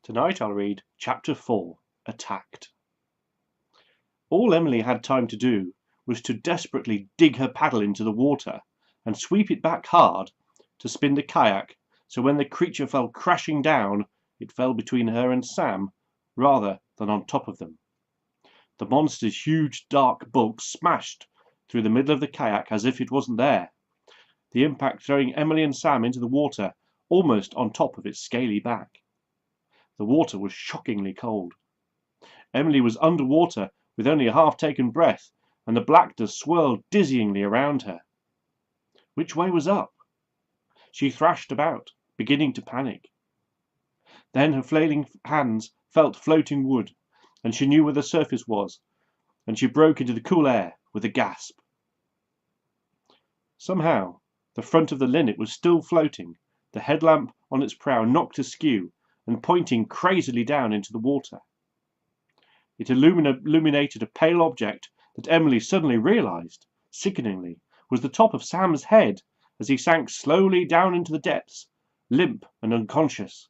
Tonight I'll read Chapter 4, Attacked. All Emily had time to do was to desperately dig her paddle into the water and sweep it back hard to spin the kayak, so when the creature fell crashing down, it fell between her and Sam rather than on top of them. The monster's huge dark bulk smashed through the middle of the kayak as if it wasn't there, the impact throwing Emily and Sam into the water almost on top of its scaly back. The water was shockingly cold. Emily was underwater with only a half-taken breath, and the blackness swirled dizzyingly around her. Which way was up? She thrashed about, beginning to panic. Then her flailing hands felt floating wood, and she knew where the surface was, and she broke into the cool air with a gasp. Somehow, the front of the linnet was still floating, the headlamp on its prow knocked askew and pointing crazily down into the water. It illuminated a pale object that Emily suddenly realized, sickeningly, was the top of Sam's head as he sank slowly down into the depths, limp and unconscious.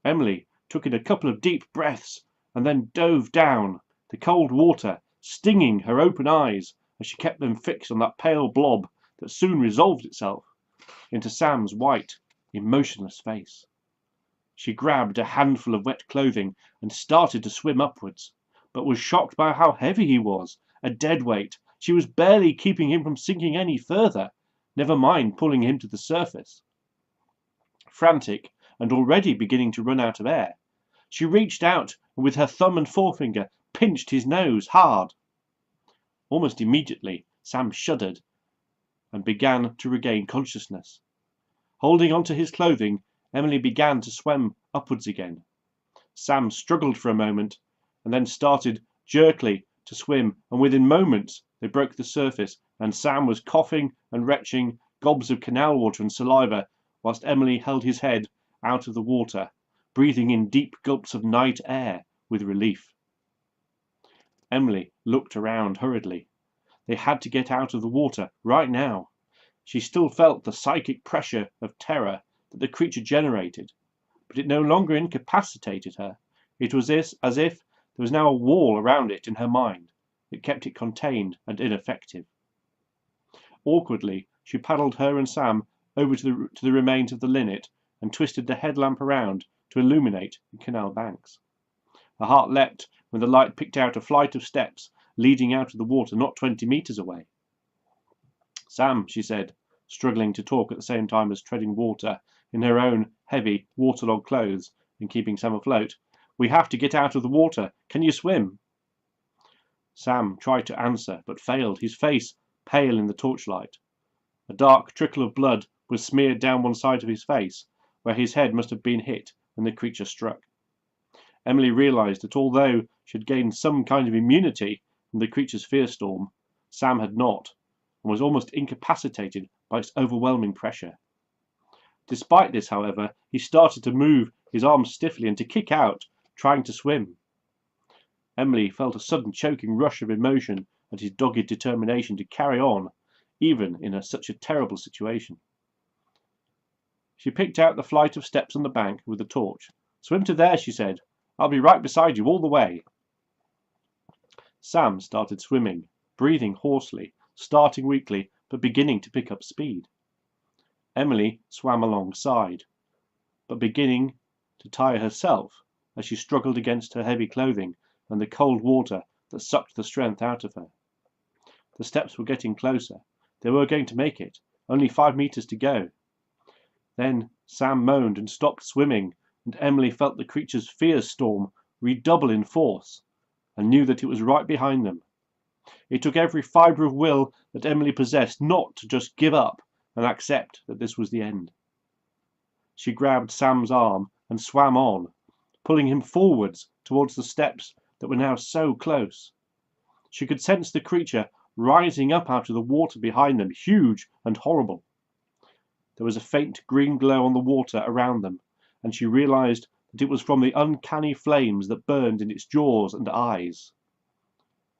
Emily took in a couple of deep breaths and then dove down, the cold water stinging her open eyes as she kept them fixed on that pale blob that soon resolved itself into Sam's white, emotionless face. She grabbed a handful of wet clothing and started to swim upwards, but was shocked by how heavy he was, a dead weight. She was barely keeping him from sinking any further, never mind pulling him to the surface. Frantic, and already beginning to run out of air, she reached out and with her thumb and forefinger pinched his nose hard. Almost immediately, Sam shuddered and began to regain consciousness. Holding onto his clothing, Emily began to swim upwards again. Sam struggled for a moment and then started jerkily to swim, and within moments they broke the surface and Sam was coughing and retching gobs of canal water and saliva whilst Emily held his head out of the water, breathing in deep gulps of night air with relief. Emily looked around hurriedly. They had to get out of the water right now. She still felt the psychic pressure of terror that the creature generated, but it no longer incapacitated her. It was as if there was now a wall around it in her mind that kept it contained and ineffective. Awkwardly, she paddled her and Sam over to the remains of the linnet and twisted the headlamp around to illuminate the canal banks. Her heart leapt when the light picked out a flight of steps leading out of the water not 20 meters away. "Sam," she said, struggling to talk at the same time as treading water in her own heavy, waterlogged clothes and keeping Sam afloat, "we have to get out of the water. Can you swim?" Sam tried to answer, but failed, his face pale in the torchlight. A dark trickle of blood was smeared down one side of his face, where his head must have been hit when the creature struck. Emily realized that although she had gained some kind of immunity from the creature's fear storm, Sam had not, and was almost incapacitated by its overwhelming pressure. Despite this, however, he started to move his arms stiffly and to kick out, trying to swim. Emily felt a sudden choking rush of emotion at his dogged determination to carry on, even in such a terrible situation. She picked out the flight of steps on the bank with a torch. "Swim to there," she said. "I'll be right beside you all the way." Sam started swimming, breathing hoarsely, starting weakly, but beginning to pick up speed. Emily swam alongside, but beginning to tire herself as she struggled against her heavy clothing and the cold water that sucked the strength out of her. The steps were getting closer. They were going to make it. Only 5 meters to go. Then Sam moaned and stopped swimming, and Emily felt the creature's fear storm redouble in force, and knew that it was right behind them. It took every fibre of will that Emily possessed not to just give up and accept that this was the end. She grabbed Sam's arm and swam on, pulling him forwards towards the steps that were now so close. She could sense the creature rising up out of the water behind them, huge and horrible. There was a faint green glow on the water around them, and she realized that it was from the uncanny flames that burned in its jaws and eyes.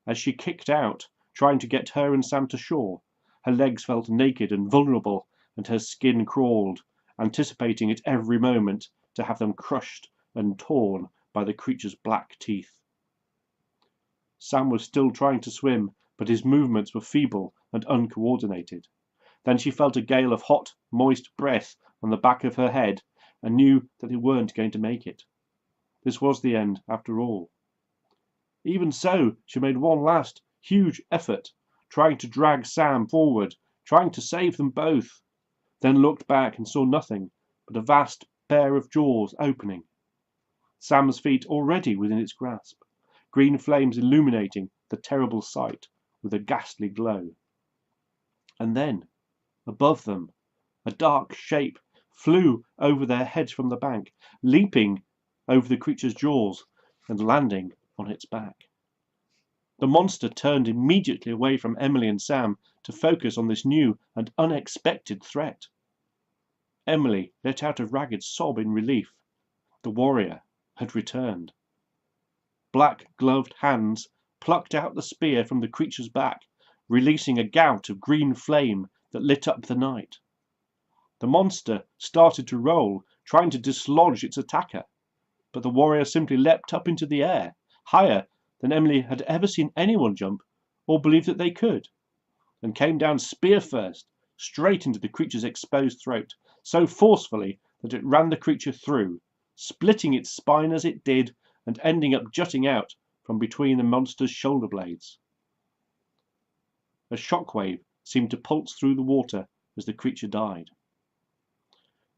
As she kicked out, trying to get her and Sam to shore, her legs felt naked and vulnerable, and her skin crawled, anticipating at every moment to have them crushed and torn by the creature's black teeth. Sam was still trying to swim, but his movements were feeble and uncoordinated. Then she felt a gale of hot, moist breath on the back of her head and knew that they weren't going to make it. This was the end, after all. Even so, she made one last, huge effort, trying to drag Sam forward, trying to save them both, then looked back and saw nothing but a vast pair of jaws opening. Sam's feet already within its grasp, green flames illuminating the terrible sight with a ghastly glow. And then, above them, a dark shape flew over their heads from the bank, leaping over the creature's jaws and landing on its back. The monster turned immediately away from Emily and Sam to focus on this new and unexpected threat. Emily let out a ragged sob in relief. The warrior had returned. Black-gloved hands plucked out the spear from the creature's back, releasing a gout of green flame that lit up the night. The monster started to roll, trying to dislodge its attacker, but the warrior simply leapt up into the air, higher than Emily had ever seen anyone jump or believe that they could, and came down spear first, straight into the creature's exposed throat, so forcefully that it ran the creature through, splitting its spine as it did and ending up jutting out from between the monster's shoulder blades. A shockwave seemed to pulse through the water as the creature died.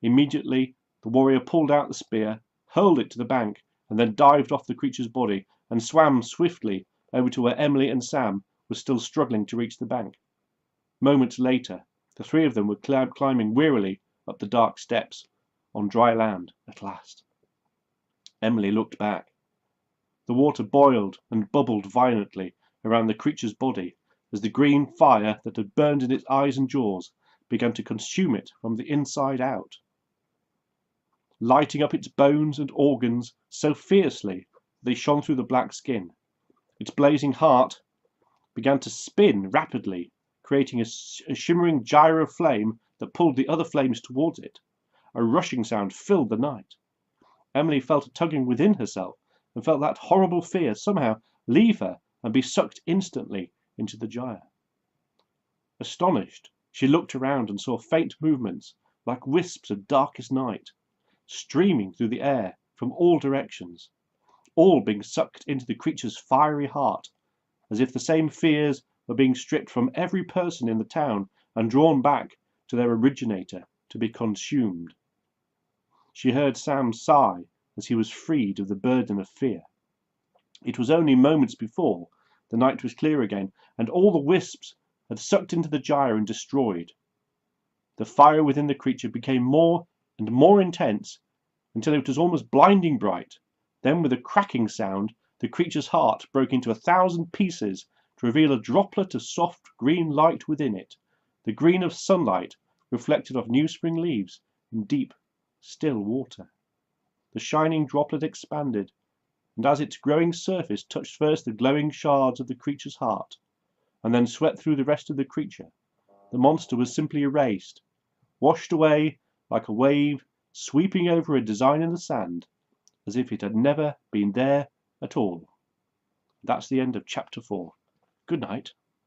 Immediately, the warrior pulled out the spear, hurled it to the bank, and then dived off the creature's body and swam swiftly over to where Emily and Sam were still struggling to reach the bank. Moments later, the three of them were climbing wearily up the dark steps, on dry land at last. Emily looked back. The water boiled and bubbled violently around the creature's body as the green fire that had burned in its eyes and jaws began to consume it from the inside out, lighting up its bones and organs so fiercely that they shone through the black skin. Its blazing heart began to spin rapidly, creating a shimmering gyre of flame that pulled the other flames towards it. A rushing sound filled the night. Emily felt a tugging within herself and felt that horrible fear somehow leave her and be sucked instantly into the gyre. Astonished, she looked around and saw faint movements like wisps of darkest night, streaming through the air from all directions, all being sucked into the creature's fiery heart, as if the same fears were being stripped from every person in the town and drawn back to their originator to be consumed. She heard Sam sigh as he was freed of the burden of fear. It was only moments before the night was clear again, and all the wisps had sucked into the gyre and destroyed. The fire within the creature became more and more intense until it was almost blinding bright. Then, with a cracking sound, the creature's heart broke into 1,000 pieces to reveal a droplet of soft green light within it, the green of sunlight reflected off new spring leaves in deep, still water. The shining droplet expanded, and as its growing surface touched first the glowing shards of the creature's heart, and then swept through the rest of the creature, the monster was simply erased, washed away like a wave sweeping over a design in the sand, as if it had never been there at all. That's the end of chapter 4. Good night.